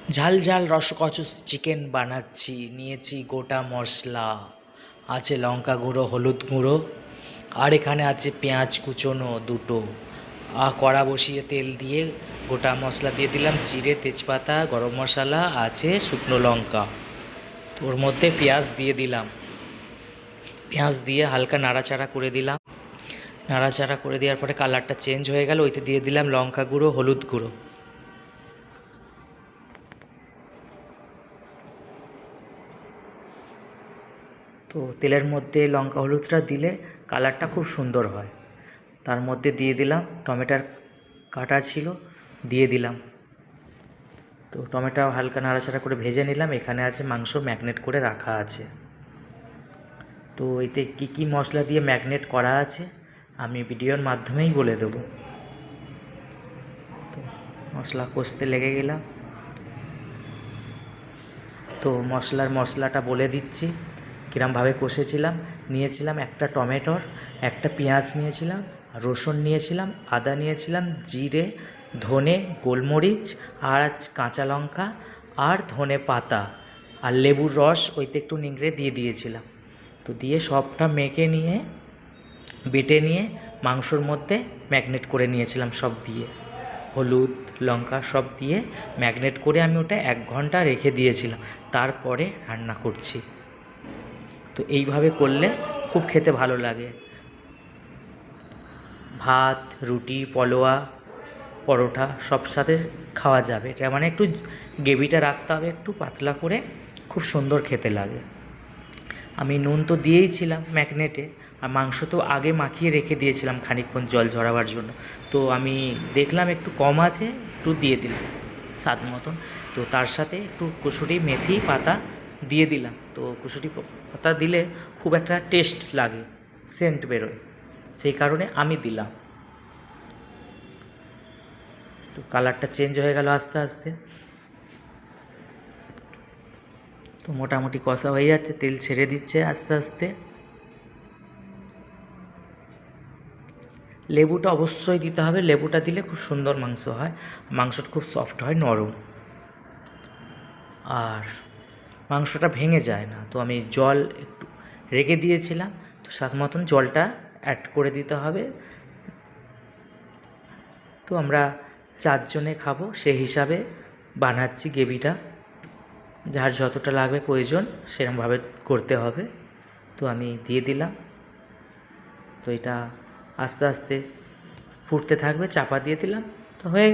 ঝাল ঝাল রসকচুস চিকেন বানাচ্ছি, নিয়েছি গোটা মশলা, আছে লঙ্কা গুঁড়ো, হলুদ গুঁড়ো, আর এখানে আছে পেঁয়াজ কুচোনো দুটো। কড়া বসিয়ে তেল দিয়ে গোটা মশলা দিয়ে দিলাম, জিরে, তেজপাতা, গরম মশলা, আছে শুকনো লঙ্কা। ওর মধ্যে পেঁয়াজ দিয়ে দিলাম, পেঁয়াজ দিয়ে হালকা নাড়াচাড়া করে দিলাম। নাড়াচাড়া করে দেওয়ার পরে কালারটা চেঞ্জ হয়ে গেল, ওইতে দিয়ে দিলাম লঙ্কা গুঁড়ো, হলুদ গুঁড়ো। তো তেলের মধ্যে লঙ্কা হলুদটা দিলে কালারটা খুব সুন্দর হয়। তার মধ্যে দিয়ে দিলাম টমেটোর কাটা ছিল, দিয়ে দিলাম। তো টমেটো হালকা নাড়াচাড়া করে ভেজে নিলাম। এখানে আছে মাংস ম্যাগনেট করে রাখা আছে। তো এতে কী কী মশলা দিয়ে ম্যাগনেট করা আছে আমি ভিডিওর মাধ্যমেই বলে দেবো। তো মশলা কষতে লেগে গেলাম। তো মশলাটা বলে দিচ্ছি কীরমভাবে কষেছিলাম। নিয়েছিলাম একটা টমেটোর, একটা পেঁয়াজ নিয়েছিলাম, রসুন নিয়েছিলাম, আদা নিয়েছিলাম, জিরে, ধনে, গোলমরিচ, আর কাঁচা লঙ্কা, আর ধনে পাতা, আর লেবুর রস ওইতে একটু নিংড়ে দিয়ে দিয়েছিলাম। তো দিয়ে সবটা মেখে নিয়ে বেটে নিয়ে মাংসর মধ্যে ম্যাগনেট করে নিয়েছিলাম সব দিয়ে, হলুদ লঙ্কা সব দিয়ে ম্যাগনেট করে আমি ওটা 1 ঘন্টা রেখে দিয়েছিলাম। তারপরে রান্না করছি। তো এইভাবে করলে খুব খেতে ভালো লাগে। ভাত, রুটি, পলোয়া, পরোটা সব সাথে খাওয়া যাবে। এটা মানে একটু গ্রেভিটা রাখতে হবে একটু পাতলা করে, খুব সুন্দর খেতে লাগে। আমি নুন তো দিয়েইছিলাম ম্যাগনেটে, আর মাংস তো আগে মাখিয়ে রেখে দিয়েছিলাম খানিকক্ষণ জল ঝরাবার জন্য। তো আমি দেখলাম একটু কম আছে, একটু দিয়ে দিলাম স্বাদ মতন। তো তার সাথে একটু কসুরি মেথি পাতা দিয়ে দিলাম। তো কসুরি পাতা দিলে খুব একটা টেস্ট লাগে, সেন্ট বেরোয়, সেই কারণে আমি দিলাম। তো কালারটা চেঞ্জ হয়ে গেল আস্তে আস্তে। তো মোটামুটি কষা হয়ে যাচ্ছে, তেল ছেড়ে দিচ্ছে আস্তে আস্তে। লেবুটা অবশ্যই দিতে হবে, লেবুটা দিলে খুব সুন্দর মাংস হয়, মাংসটা খুব সফট হয়, নরম, আর মাংসটা ভেঙে যায় না। তো আমি জল একটু রেখে দিয়েছিলাম, তো স্বাদ মতন জলটা অ্যাড করে দিতে হবে। তো আমরা 4 জনে খাবো সেই হিসাবে বানাচ্ছি গ্রেভিটা, যার যতটা লাগবে প্রয়োজন সেরকমভাবে করতে হবে। তো আমি দিয়ে দিলাম। তো এটা আস্তে আস্তে ফুটতে থাকবে, চাপা দিয়ে দিলাম, তো হয়ে